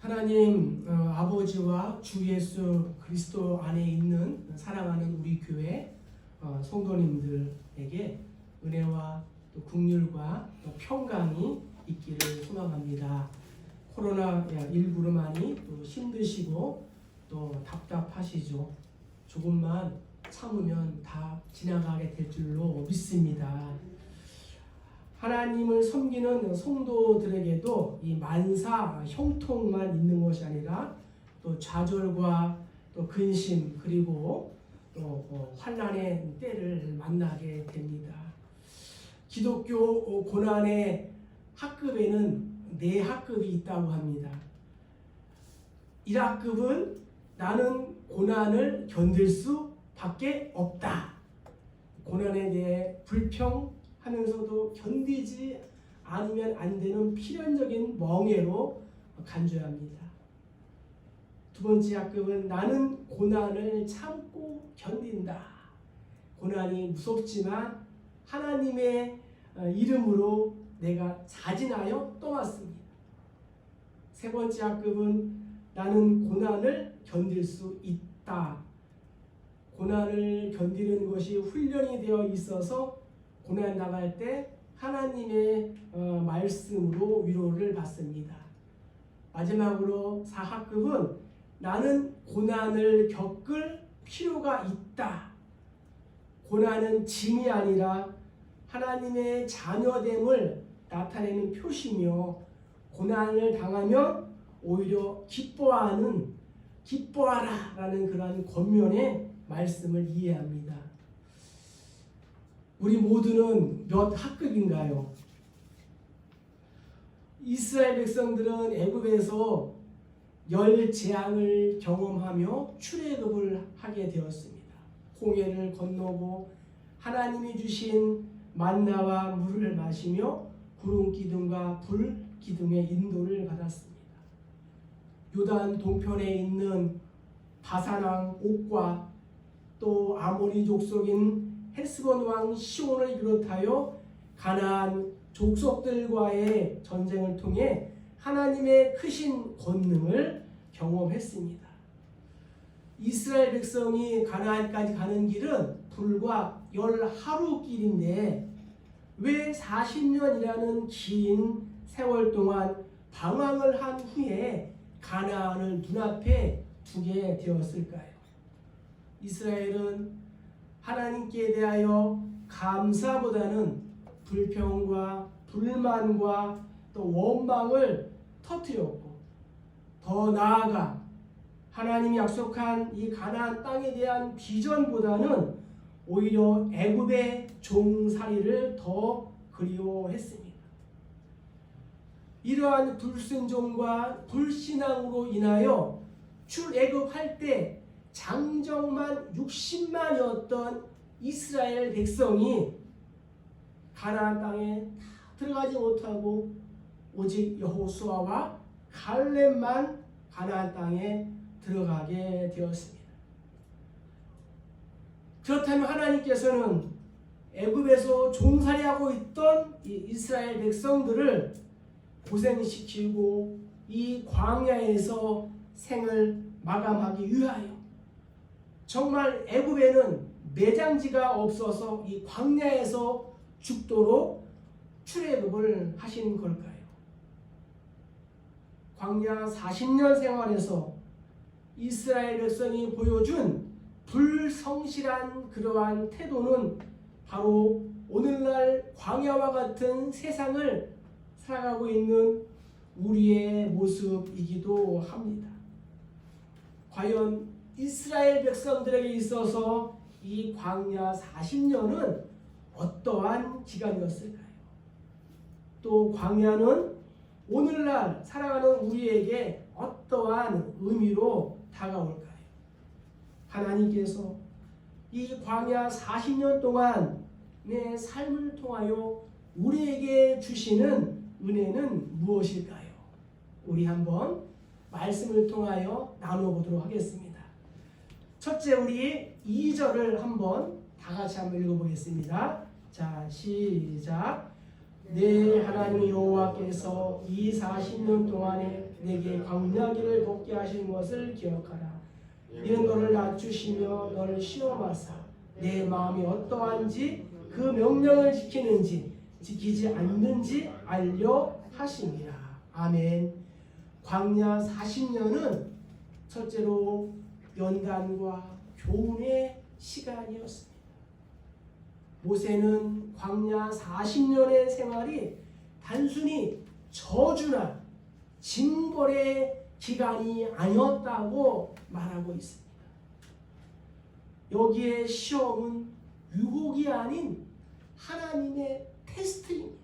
하나님 아버지와 주 예수 그리스도 안에 있는 사랑하는 우리 교회 성도님들에게 은혜와 또 긍휼과 또 평강이 있기를 소망합니다. 코로나19로 많이 또 힘드시고 또 답답하시죠. 조금만 참으면 다 지나가게 될 줄로 믿습니다. 하나님을 섬기는 성도들에게도 이 만사 형통만 있는 것이 아니라 또 좌절과 또 근심 그리고 또 환난의 때를 만나게 됩니다. 기독교 고난의 학급에는 4학급이 있다고 합니다. 1학급은 나는 고난을 견딜 수밖에 없다. 고난에 대해 불평하면서도 견디지 않으면 안 되는 필연적인 멍해로 간주합니다. 2번째 학급은 나는 고난을 참고 견딘다. 고난이 무섭지만 하나님의 이름으로 내가 자진하여 떠났습니다. 3번째 학급은 나는 고난을 견딜 수 있다. 고난을 견디는 것이 훈련이 되어 있어서 고난 당할 때 하나님의 말씀으로 위로를 받습니다. 마지막으로 4학급은 나는 고난을 겪을 필요가 있다. 고난은 짐이 아니라 하나님의 자녀됨을 나타내는 표시며 고난을 당하면 오히려 기뻐하라 라는 그러한 권면의 말씀을 이해합니다. 우리 모두는 몇 학급인가요? 이스라엘 백성들은 애굽에서 열 재앙을 경험하며 출애굽을 하게 되었습니다. 홍해를 건너고 하나님이 주신 만나와 물을 마시며 구름 기둥과 불 기둥의 인도를 받았습니다. 요단 동편에 있는 바산 왕 옥과 또 아모리 족속인 헤스본 왕 시온을 비롯하여 가나안 족속들과의 전쟁을 통해 하나님의 크신 권능을 경험했습니다. 이스라엘 백성이 가나안까지 가는 길은 불과 10하루 길인데 왜 40년이라는 긴 세월 동안 방황을 한 후에 가나안을 눈앞에 두게 되었을까요? 이스라엘은 하나님께 대하여 감사보다는 불평과 불만과 또 원망을 터뜨렸고 더 나아가 하나님이 약속한 이 가나안 땅에 대한 비전보다는 오히려 애굽의 종살이를 더 그리워했습니다. 이러한 불순종과 불신앙으로 인하여 출애굽할 때 장정만 60만이었던 이스라엘 백성이 가나안 땅에 다 들어가지 못하고 오직 여호수아와 갈렙만 가나안 땅에 들어가게 되었습니다. 그렇다면 하나님께서는 애굽에서 종살이하고 있던 이 이스라엘 백성들을 고생시키고 이 광야에서 생을 마감하기 위하여 정말 애굽에는 매장지가 없어서 이 광야에서 죽도록 출애굽을 하신 걸까요? 광야 40년 생활에서 이스라엘 백성이 보여준 불성실한 그러한 태도는 바로 오늘날 광야와 같은 세상을 살아가고 있는 우리의 모습이기도 합니다. 과연 이스라엘 백성들에게 있어서 이 광야 40년은 어떠한 기간이었을까요? 또 광야는 오늘날 살아가는 우리에게 어떠한 의미로 다가올까요? 하나님께서 이 광야 40년 동안 내 삶을 통하여 우리에게 주시는 은혜는 무엇일까요? 우리 한번 말씀을 통하여 나눠보도록 하겠습니다. 첫째, 우리 2절을 한번 다 같이 한번 읽어보겠습니다. 자, 시작. 내 하나님 여호와께서 이 40년 동안에 내게 광야길을 걷게 하신 것을 기억하라. 이는 너를 낮추시며 너를 시험하사 내 마음이 어떠한지 그 명령을 지키는지 지키지 않는지 알려 하심이라. 아멘. 광야 40년은 첫째로 연단과 교훈의 시간이었습니다. 모세는 광야 40년의 생활이 단순히 저주나 징벌의 기간이 아니었다고 말하고 있습니다. 여기에 시험은 유혹이 아닌 하나님의 테스트입니다.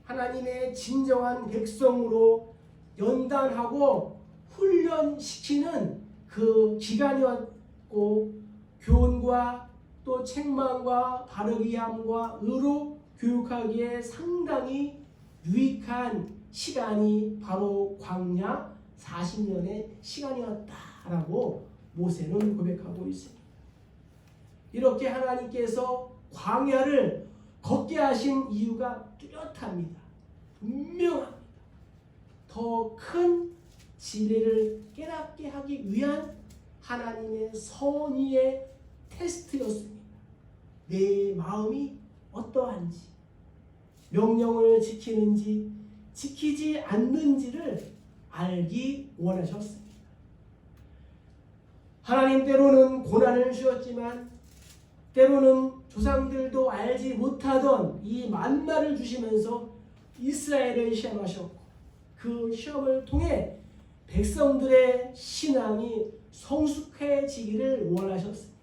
하나님의 진정한 백성으로 연단하고 훈련시키는 그 기간이었고, 교훈과 또 책망과 바르게 함과 의로 교육하기에 상당히 유익한 시간이 바로 광야 40년의 시간이었다라고 모세는 고백하고 있습니다. 이렇게 하나님께서 광야를 걷게 하신 이유가 뚜렷합니다. 분명합니다. 더 큰 진리를 깨닫게 하기 위한 하나님의 선의의 테스트였습니다. 내 마음이 어떠한지, 명령을 지키는지 지키지 않는지를 알기 원하셨습니다. 하나님 때로는 고난을 주었지만 때로는 조상들도 알지 못하던 이 만나를 주시면서 이스라엘을 시험하셨고, 그 시험을 통해 백성들의 신앙이 성숙해지기를 원하셨습니다.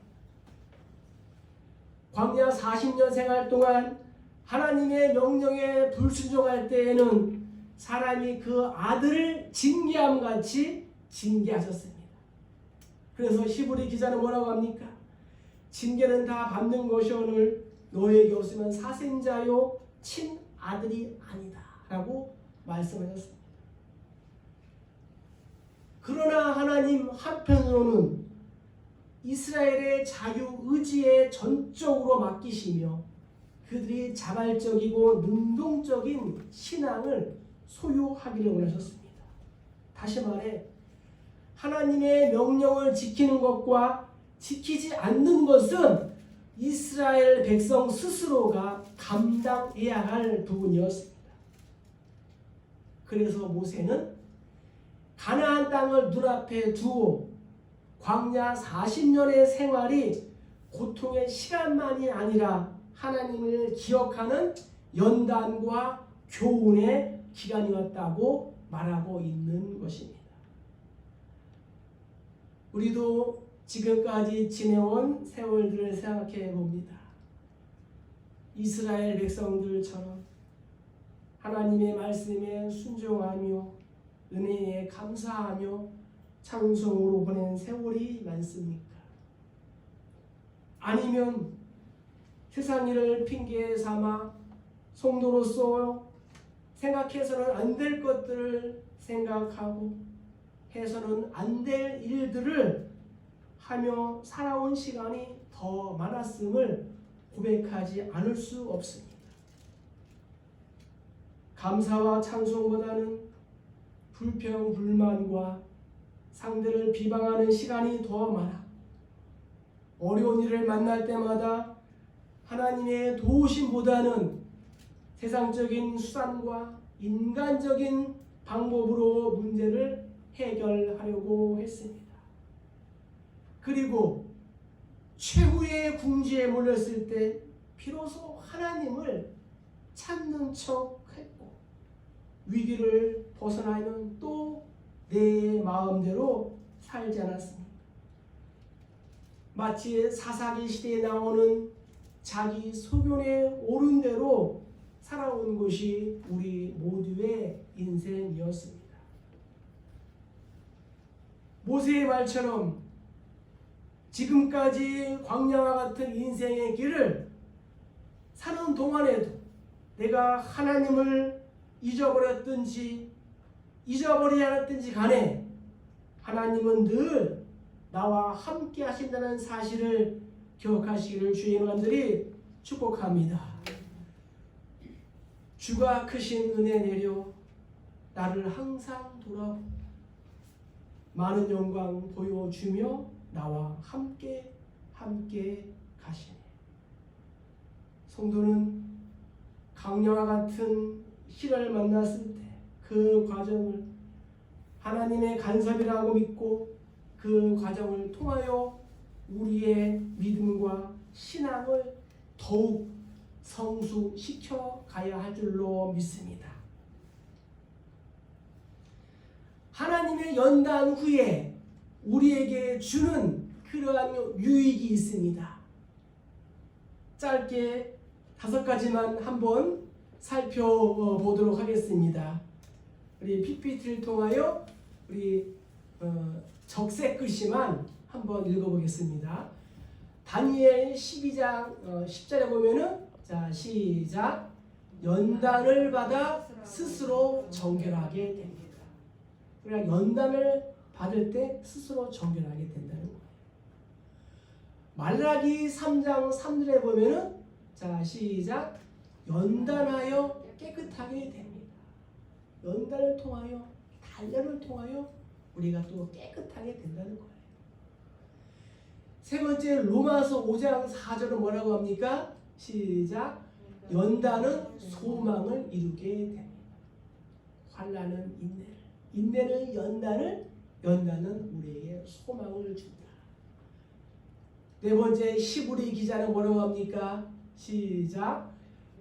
광야 40년 생활 동안 하나님의 명령에 불순종할 때에는 사람이 그 아들을 징계함 같이 징계하셨습니다. 그래서 히브리 기자는 뭐라고 합니까? 징계는 다 받는 것이오늘 너에게 없으면 사생자요 친아들이 아니다 라고 말씀하셨습니다. 그러나 하나님 한편으로는 이스라엘의 자유의지에 전적으로 맡기시며 그들이 자발적이고 능동적인 신앙을 소유하기를 원하셨습니다. 다시 말해 하나님의 명령을 지키는 것과 지키지 않는 것은 이스라엘 백성 스스로가 감당해야 할 부분이었습니다. 그래서 모세는 가나안 땅을 눈앞에 두고 광야 40년의 생활이 고통의 시간만이 아니라 하나님을 기억하는 연단과 교훈의 기간이었다고 말하고 있는 것입니다. 우리도 지금까지 지내온 세월들을 생각해 봅니다. 이스라엘 백성들처럼 하나님의 말씀에 순종하며 은혜에 감사하며 찬송으로 보낸 세월이 많습니까? 아니면 세상 일을 핑계 삼아 성도로서 생각해서는 안 될 것들을 생각하고 해서는 안 될 일들을 하며 살아온 시간이 더 많았음을 고백하지 않을 수 없습니다. 감사와 찬송보다는 불평, 불만과 상대를 비방하는 시간이 더 많아 어려운 일을 만날 때마다 하나님의 도우심보다는 세상적인 수단과 인간적인 방법으로 문제를 해결하려고 했습니다. 그리고 최후의 궁지에 몰렸을 때 비로소 하나님을 찾는 척했고 위기를 벗어나면 또 내 마음대로 살지 않았습니까? 마치 사사기 시대에 나오는 자기 소견에 옳은 대로 살아온 것이 우리 모두의 인생이었습니다. 모세의 말처럼 지금까지 광야와 같은 인생의 길을 사는 동안에도 내가 하나님을 잊어버렸든지 잊어버리지 않았든지 간에 하나님은 늘 나와 함께 하신다는 사실을 기억하시기를 주의 이름으로 축복합니다. 주가 크신 은혜 내려 나를 항상 돌아보고 많은 영광 보여주며 나와 함께 가시네. 성도는 강야와 같은 시련을 만났을 때 그 과정을 하나님의 간섭이라고 믿고 그 과정을 통하여 우리의 믿음과 신앙을 더욱 성숙시켜 가야 할 줄로 믿습니다. 하나님의 연단 후에 우리에게 주는 그러한 유익이 있습니다. 짧게 5가지만 한번 살펴보도록 하겠습니다. 우리 PPT를 통하여 우리 적색 글씨만 한번 읽어보겠습니다. 다니엘 12장 10절에 보면은 자 시작 연단을 받아 스스로 정결하게 됩니다. 그러니까 연단을 받을 때 스스로 정결하게 된다는 거예요. 말라기 3장 3절에 보면은 자 시작 연단하여 깨끗하게 됩니다. 연단을 통하여 단련을 통하여 우리가 또 깨끗하게 된다는 거예요. 세 번째 로마서 5장 4절은 뭐라고 합니까? 시작 연단은 소망을 이루게 됩니다. 환난은 인내를, 인내는 연단은 우리에게 소망을 준다. 네 번째 히브리 기자는 뭐라고 합니까? 시작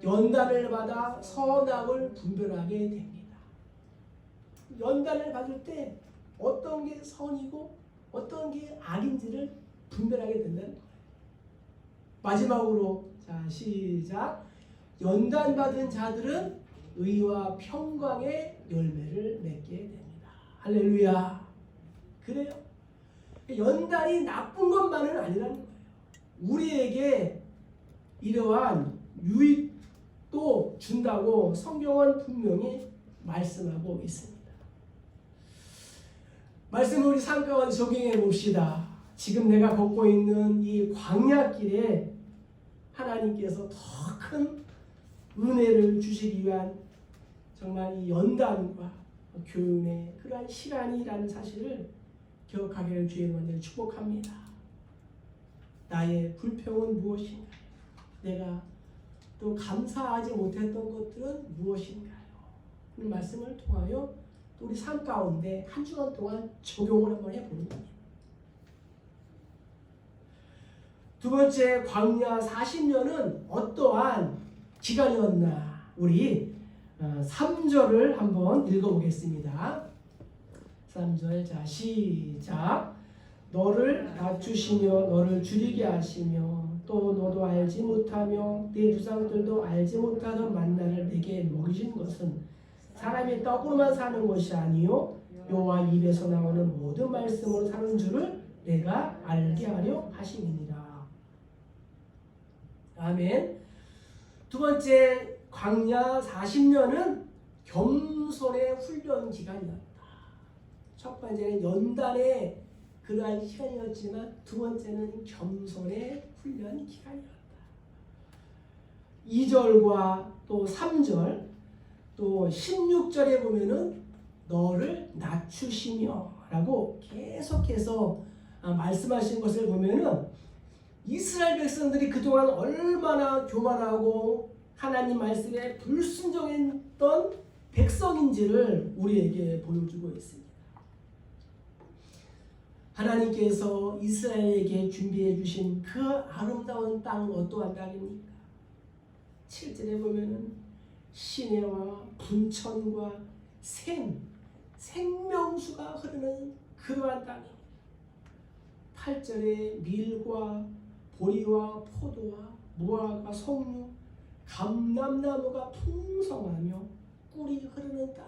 연단을 받아 선악을 분별하게 됩니다. 연단을 받을 때 어떤 게 선이고 어떤 게 악인지를 분별하게 된다는 거예요. 마지막으로 자 시작 연단 받은 자들은 의와 평강의 열매를 맺게 됩니다. 할렐루야. 그래요. 연단이 나쁜 것만은 아니라는 거예요. 우리에게 이러한 유익도 준다고 성경은 분명히 말씀하고 있습니다. 말씀을 우리 삶 가운데 적용해 봅시다. 지금 내가 걷고 있는 이 광야길에 하나님께서 더 큰 은혜를 주시기 위한 정말 이 연단과 교훈의 그러한 시간이라는 사실을 기억하기를 주의 원대로 축복합니다. 나의 불평은 무엇인가요? 내가 또 감사하지 못했던 것들은 무엇인가요? 이 말씀을 통하여 또 우리 삶 가운데 한 주간 동안 적용을 한번 해보는 겁니다. 두 번째 광야 40년은 어떠한 기간이었나? 우리 3절을 한번 읽어보겠습니다. 3절 자 시작 너를 낮추시며 너를 줄이게 하시며 또 너도 알지 못하며 네 조상들도 알지 못하던 만나를 내게 먹이신 것은 사람이 떡으로만 사는 것이 아니요 여호와 입에서 나오는 모든 말씀으로 사는 줄을 내가 알게 하려 하심이니라. 아멘. 두 번째 광야 40년은 겸손의 훈련 기간이었다. 첫 번째는 연단의 그러한 시간이었지만 두 번째는 겸손의 훈련 기간이었다. 2절과 또 3절 또 16절에 보면은 너를 낮추시며 라고 계속해서 말씀하신 것을 보면은 이스라엘 백성들이 그동안 얼마나 교만하고 하나님 말씀에 불순종했던 백성인지를 우리에게 보여주고 있습니다. 하나님께서 이스라엘에게 준비해 주신 그 아름다운 땅은 어떠한 땅입니까? 7절에 보면은 시내와 분천과 생명수가 흐르는 그러한 땅입니다. 8절에 밀과 보리와 포도와 무화과 석류 감람나무가 풍성하며 꿀이 흐르는 땅.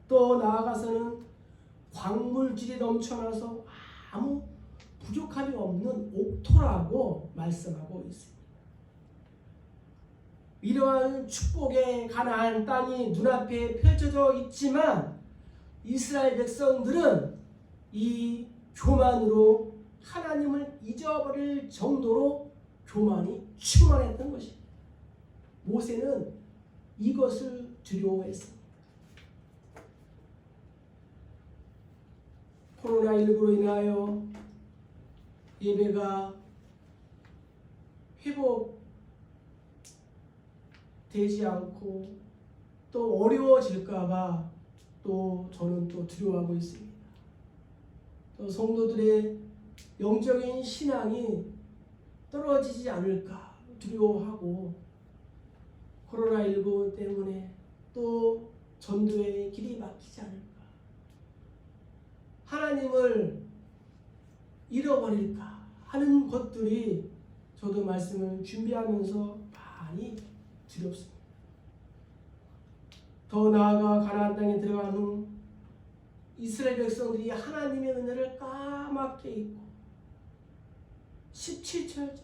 또 나아가서는 광물질이 넘쳐나서 아무 부족함이 없는 옥토라고 말씀하고 있습니다. 이러한 축복의 가나안 땅이 눈앞에 펼쳐져 있지만 이스라엘 백성들은 이 교만으로 하나님을 잊어버릴 정도로 교만이 충만했던 것입니다. 모세는 이것을 두려워했습니다. 코로나19로 인하여 예배가 회복되지 않고 또 어려워질까봐 또 저는 또 두려워하고 있습니다. 또 성도들의 영적인 신앙이 떨어지지 않을까 두려워하고 코로나19 때문에 또 전도의 길이 막히지 않을까 하나님을 잃어버릴까 하는 것들이 저도 말씀을 준비하면서 많이 두렵습니다. 더 나아가 가나안 땅에 들어간 후 이스라엘 백성들이 하나님의 은혜를 까맣게 잊고 17절처럼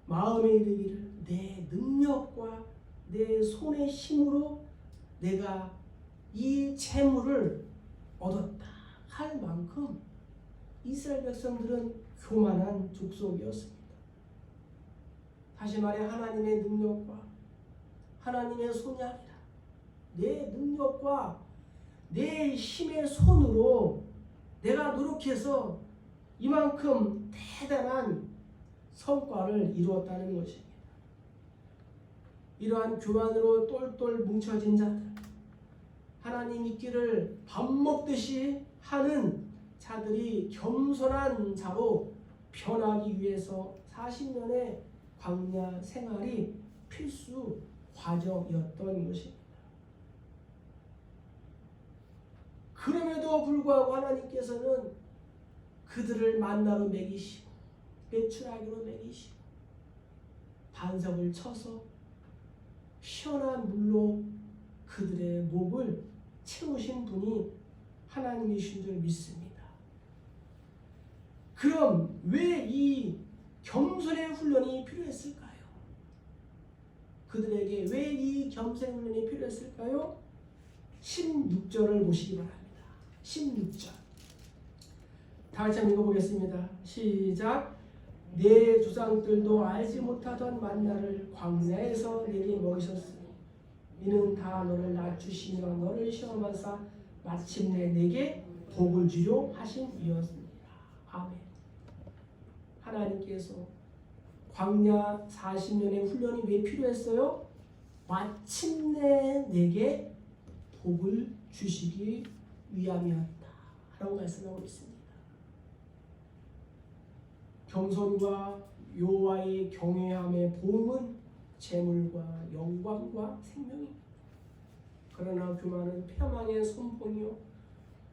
마음에 이르기를 내 능력과 내 손의 힘으로 내가 이 재물을 얻었다 할 만큼 이스라엘 백성들은 교만한 족속이었습니다. 다시 말해 하나님의 능력과 하나님의 손이 아니라 내 능력과 내 힘의 손으로 내가 노력해서 이만큼 대단한 성과를 이루었다는 것입니다. 이러한 교만으로 똘똘 뭉쳐진 자들, 하나님 믿기를 밥 먹듯이 하는 자들이 겸손한 자로 변하기 위해서 40년의 광야 생활이 필수 과정이었던 것입니다. 그럼에도 불구하고 하나님께서는 그들을 만나로 먹이시고 메추라기로 먹이시고 반석을 쳐서 시원한 물로 그들의 목을 채우신 분이 하나님이신 줄 믿습니다. 그럼 왜 이 겸손의 훈련이 필요했을까요? 그들에게 왜 이 겸손의 훈련이 필요했을까요? 16절을 보시기 바랍니다. 16절 다 같이 한번 읽어보겠습니다. 시작. 내 조상들도 알지 못하던 만나를 광야에서 내게 먹이셨으니 이는 다 너를 낮추시며 너를 시험하사 마침내 내게 복을 주려 하신 이였습니다. 아멘. 하나님께서 광야 40년의 훈련이 왜 필요했어요? 마침내 내게 복을 주시기 위함이었다 라고 말씀하고 있습니다. 겸손과 여호와의 경외함의 보응은 재물과 영광과 생명입니다. 그러나 교만은 패망의 손봉이요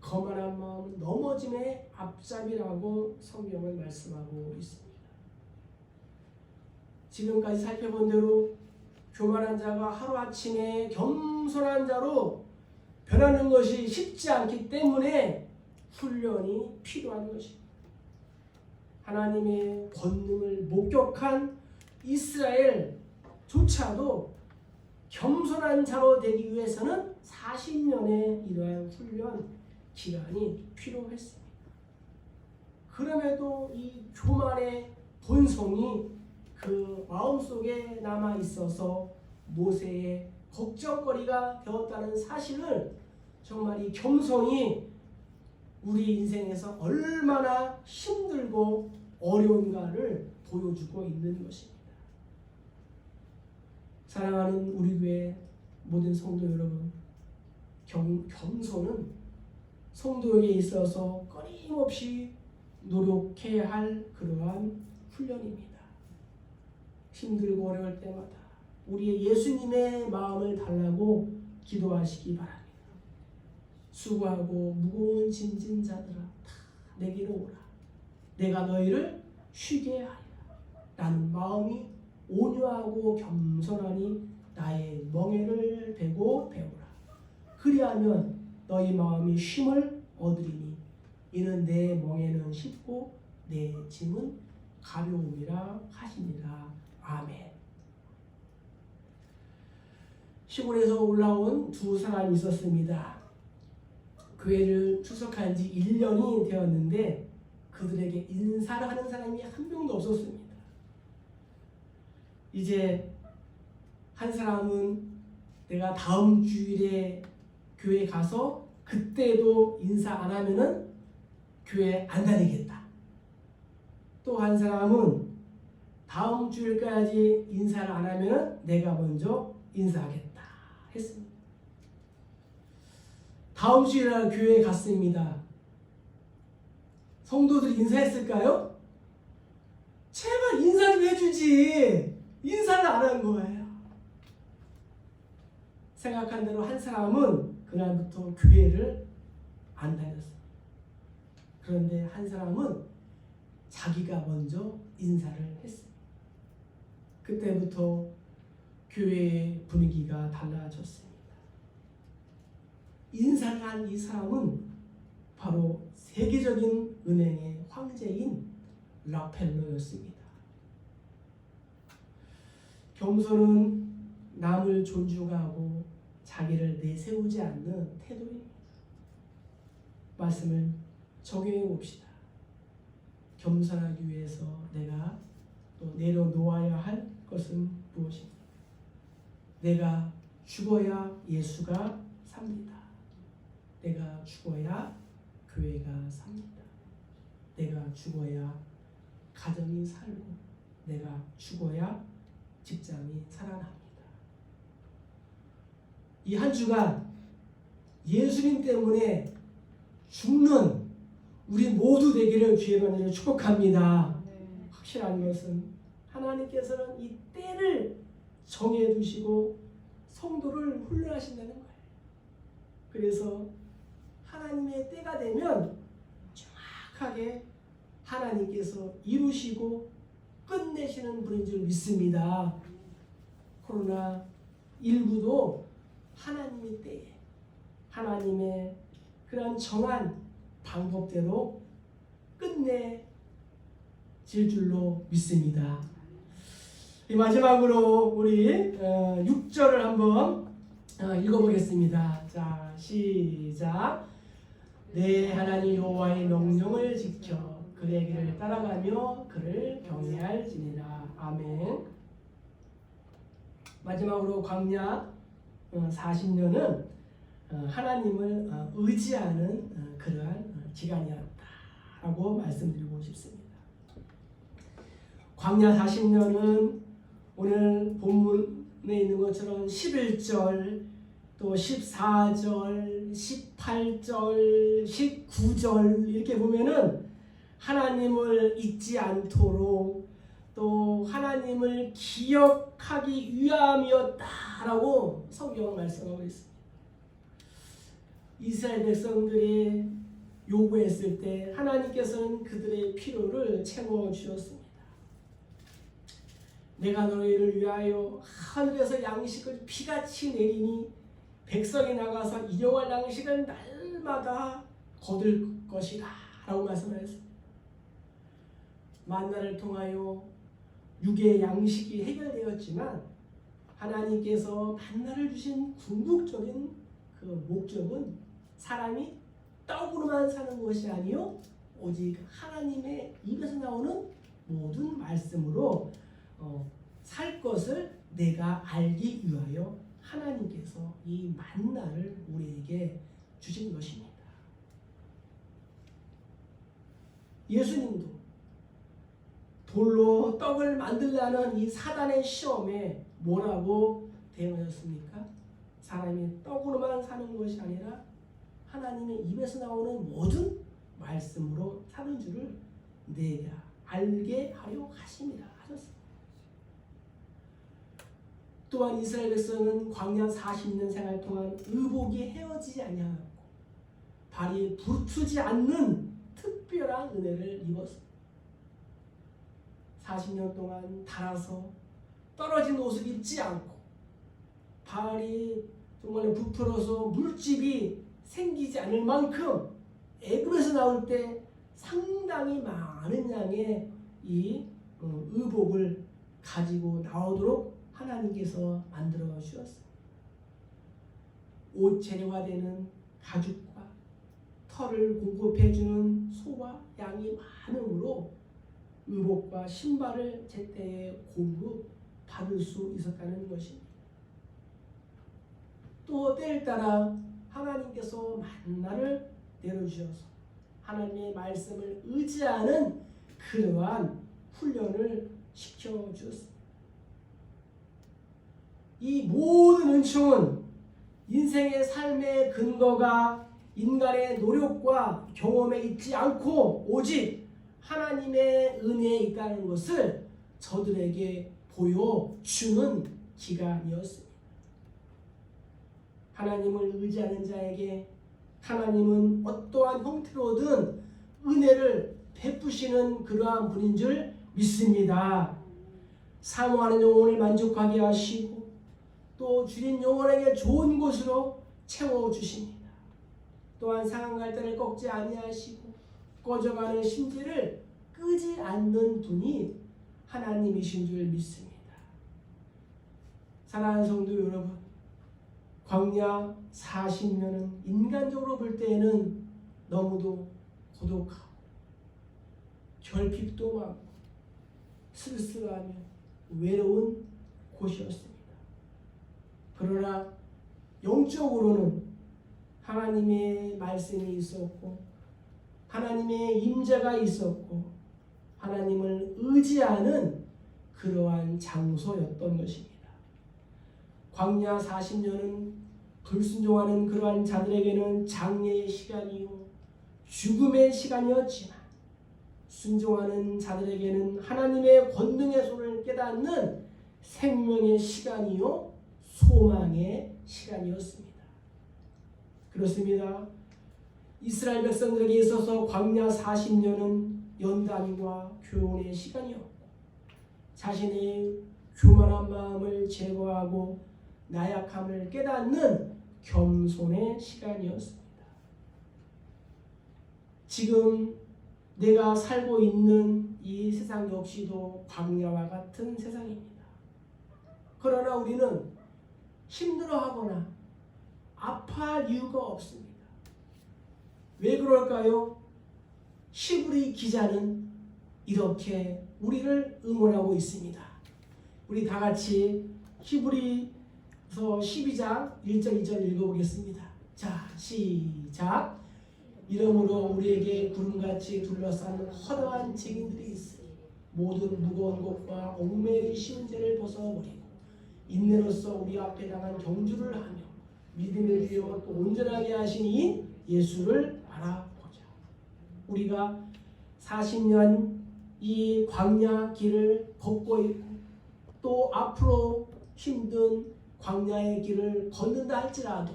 거만한 마음은 넘어짐의 앞잡이라고 성경은 말씀하고 있습니다. 지금까지 살펴본 대로 교만한 자가 하루아침에 겸손한 자로 변하는 것이 쉽지 않기 때문에 훈련이 필요한 것입니다. 하나님의 권능을 목격한 이스라엘조차도 겸손한 자로 되기 위해서는 40년의 이러한 훈련 기간이 필요했습니다. 그럼에도 이 교만의 본성이 그 마음속에 남아 있어서 모세의 걱정거리가 되었다는 사실을 정말 이 겸손이 우리 인생에서 얼마나 힘들고 어려운가를 보여주고 있는 것입니다. 사랑하는 우리 교회 모든 성도 여러분, 겸손은 성도에게 있어서 끊임없이 노력해야 할 그러한 훈련입니다. 힘들고 어려울 때마다 우리의 예수님의 마음을 달라고 기도하시기 바랍니다. 수고하고 무거운 짐진 자들아 다 내게로 오라. 내가 너희를 쉬게 하리라. 나는 마음이 온유하고 겸손하니 나의 멍에를 베고 배우라. 그리하면 너희 마음이 쉼을 얻으리니 이는 내 멍에는 쉽고 내 짐은 가벼움이라 하시니라. 아멘. 시골에서 올라온 두 사람이 있었습니다. 교회를 출석한 지 1년이 되었는데 그들에게 인사를 하는 사람이 한 명도 없었습니다. 이제 한 사람은 내가 다음 주일에 교회 가서 그때도 인사 안 하면은 교회 안 다니겠다. 또 한 사람은 다음 주일까지 인사를 안 하면 내가 먼저 인사하겠다 했습니다. 다음 주일날 교회에 갔습니다. 성도들이 인사했을까요? 제발 인사 좀 해주지. 인사를 안 한 거예요. 생각한 대로 한 사람은 그날부터 교회를 안 다녔어요. 그런데 한 사람은 자기가 먼저 인사를 했어요. 그때부터 교회의 분위기가 달라졌습니다. 인사를 한 이 사람은 바로 세계적인 은행의 황제인 락펠러였습니다. 겸손은 남을 존중하고 자기를 내세우지 않는 태도입니다. 말씀을 적용해 봅시다. 겸손하기 위해서 내가 또 내려놓아야 할 것은 무엇입니까? 내가 죽어야 예수가 삽니다. 내가 죽어야 교회가 삽니다. 내가 죽어야 가정이 살고 내가 죽어야 직장이 살아납니다. 이 한 주간 예수님 때문에 죽는 우리 모두 되기를 주의 이름으로 축복합니다. 확실한 것은 하나님께서는 이 때를 정해두시고 성도를 훈련하신다는 거예요. 그래서 하나님의 때가 되면 정확하게 하나님께서 이루시고 끝내시는 분인 줄 믿습니다. 코로나19도 하나님의 때에 하나님의 그런 정한 방법대로 끝내질 줄로 믿습니다. 마지막으로 우리 6절을 한번 읽어보겠습니다. 자, 시작. 내 하나님 여호와의 명령을 지켜 그의 길을 따라가며 그를 경외할지니라. 아멘. 마지막으로 광야 40년은 하나님을 의지하는 그러한 기간이었다라고 말씀드리고 싶습니다. 광야 40년은 오늘 본문에 있는 것처럼 11절 또 14절 18절 19절 이렇게 보면은 하나님을 잊지 않도록 또 하나님을 기억하기 위함이었다라고 성경은 말씀하고 있습니다. 이스라엘 백성들이 요구했을 때 하나님께서는 그들의 필요를 채워주셨습니다. 내가 너희를 위하여 하늘에서 양식을 비같이 내리니 백성이 나가서 일용할 양식을 날마다 거둘 것이다 라고 말씀하셨습니다. 만나를 통하여 육의 양식이 해결되었지만 하나님께서 만나를 주신 궁극적인 그 목적은 사람이 떡으로만 사는 것이 아니요 오직 하나님의 입에서 나오는 모든 말씀으로 살 것을 내가 알기 위하여 하나님께서 이 만나를 우리에게 주신 것입니다. 예수님도 돌로 떡을 만들라는 이 사단의 시험에 뭐라고 대응하셨습니까? 사람이 떡으로만 사는 것이 아니라 하나님의 입에서 나오는 모든 말씀으로 사는 줄을 내가 알게 하려 하심이라 하셨습니다. 또한 이스라엘 백성은 광야 40년 생활 동안 의복이 헤어지지 아니하고 발이 부르트지 않는 특별한 은혜를 입었습니다. 40년 동안 달아서 떨어진 옷을 입지 않고 발이 정말 부풀어서 물집이 생기지 않을 만큼 애굽에서 나올 때 상당히 많은 양의 이 의복을 가지고 나오도록 하나님께서 만들어 주셨어요. 옷 재료가 되는 가죽과 털을 공급해주는 소와 양이 많음으로 의복과 신발을 제때에 공급받을 수 있었다는 것입니다. 또 때를 따라 하나님께서 만나를 내려주셔서 하나님의 말씀을 의지하는 그러한 훈련을 시켜주었습니다. 이 모든 은총은 인생의 삶의 근거가 인간의 노력과 경험에 있지 않고 오직 하나님의 은혜에 있다는 것을 저들에게 보여주는 기간이었습니다. 하나님을 의지하는 자에게 하나님은 어떠한 형태로든 은혜를 베푸시는 그러한 분인 줄 믿습니다. 사모하는 영혼을 만족하게 하시고 또 주린 영혼에게 좋은 곳으로 채워주십니다. 또한 상한 갈대를 꺾지 아니하시고 꺼져가는 심지를 끄지 않는 분이 하나님이신 줄 믿습니다. 사랑하는 성도 여러분, 광야 40년은 인간적으로 볼 때에는 너무도 고독하고 결핍도 많고 쓸쓸하며 외로운 곳이었습니다. 그러나 영적으로는 하나님의 말씀이 있었고 하나님의 임재가 있었고 하나님을 의지하는 그러한 장소였던 것입니다. 광야 40년은 불순종하는 그러한 자들에게는 장애의 시간이요 죽음의 시간이었지만 순종하는 자들에게는 하나님의 권능의 손을 깨닫는 생명의 시간이요 소망의 시간이었습니다. 그렇습니다. 이스라엘 백성들에게 있어서 광야 40년은 연단과 교훈의 시간이었고 자신의 교만한 마음을 제거하고 나약함을 깨닫는 겸손의 시간이었습니다. 지금 내가 살고 있는 이 세상 역시도 광야와 같은 세상입니다. 그러나 우리는 힘들어하거나 아파할 이유가 없습니다. 왜 그럴까요? 히브리 기자는 이렇게 우리를 응원하고 있습니다. 우리 다 같이 히브리서 12장 1절 2절 읽어보겠습니다. 자, 시작. 이러므로 우리에게 구름같이 둘러싸는 허다한 증인들이 있으니 모든 무거운 것과 얽매이기 쉬운 죄를 벗어버리고 인내로서 우리 앞에 당한 경주를 하며 믿음의 주여 또 온전하게 하신 이 예수를 알아보자. 우리가 40년 이 광야 길을 걷고 있고 또 앞으로 힘든 광야의 길을 걷는다 할지라도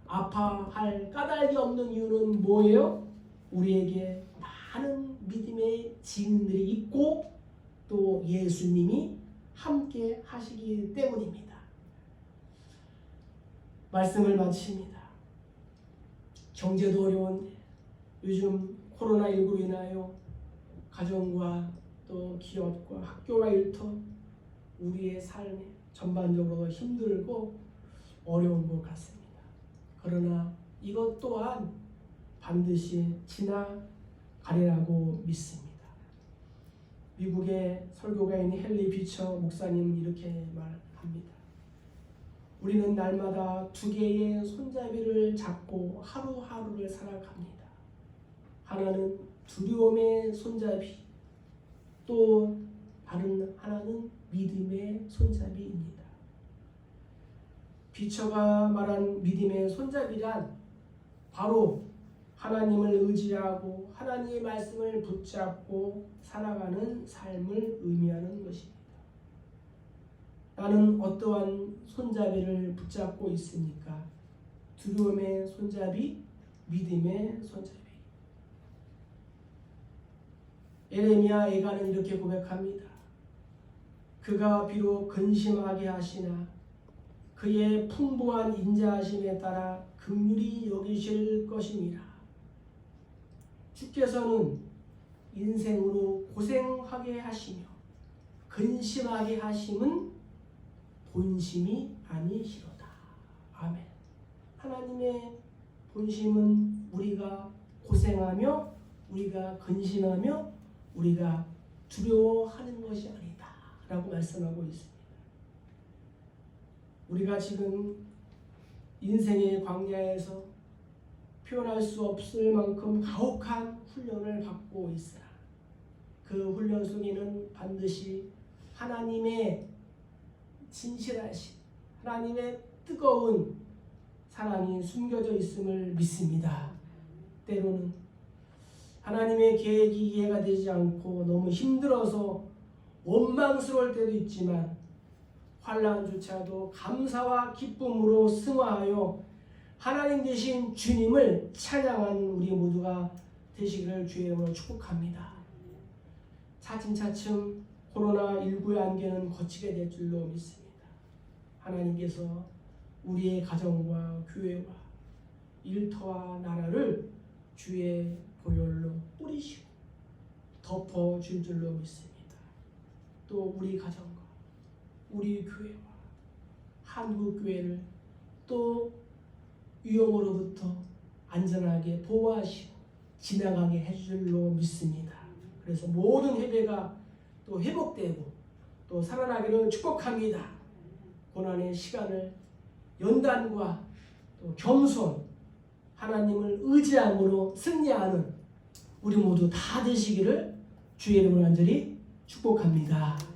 아파할 까닭이 없는 이유는 뭐예요? 우리에게 많은 믿음의 증인들이 있고 또 예수님이 함께 하시기 때문입니다. 말씀을 마칩니다. 경제도 어려운데 요즘 코로나19로 인하여 가정과 또 기업과 학교와 일터 우리의 삶이 전반적으로 힘들고 어려운 것 같습니다. 그러나 이것 또한 반드시 지나가리라고 믿습니다. 미국의 설교가인 헨리 비처 목사님 이렇게 말합니다. 우리는 날마다 두 개의 손잡이를 잡고 하루하루를 살아갑니다. 하나는 두려움의 손잡이, 또 다른 하나는 믿음의 손잡이입니다. 비처가 말한 믿음의 손잡이란 바로 하나님을 의지하고 하나님의 말씀을 붙잡고 살아가는 삶을 의미하는 것입니다. 나는 어떠한 손잡이를 붙잡고 있습니까? 두려움의 손잡이, 믿음의 손잡이. 에레미야 애가는 이렇게 고백합니다. 그가 비록 근심하게 하시나 그의 풍부한 인자하심에 따라 긍휼히 여기실 것임이라. 주께서는 인생으로 고생하게 하시며 근심하게 하심은 본심이 아니시로다. 아멘. 하나님의 본심은 우리가 고생하며 우리가 근심하며 우리가 두려워하는 것이 아니다 라고 말씀하고 있습니다. 우리가 지금 인생의 광야에서 표현할 수 없을 만큼 가혹한 훈련을 받고 있으나 그 훈련 속에는 반드시 하나님의 진실하신 하나님의 뜨거운 사랑이 숨겨져 있음을 믿습니다. 때로는 하나님의 계획이 이해가 되지 않고 너무 힘들어서 원망스러울 때도 있지만 환난조차도 감사와 기쁨으로 승화하여 하나님 되신 주님을 찬양하는 우리 모두가 되시기를 주의 이름으로 축복합니다. 차츰차츰 코로나19의 안개는 거치게 될 줄로 믿습니다. 하나님께서 우리의 가정과 교회와 일터와 나라를 주의 보혈로 뿌리시고 덮어줄 줄로 믿습니다. 또 우리 가정과 우리 교회와 한국교회를 또 위험으로부터 안전하게 보호하시고 지나가게 해줄 줄로 믿습니다. 그래서 모든 회개가 또 회복되고 또 살아나기를 축복합니다. 고난의 시간을 연단과 또 겸손, 하나님을 의지함으로 승리하는 우리 모두 다 되시기를 주의 이름으로 간절히 축복합니다.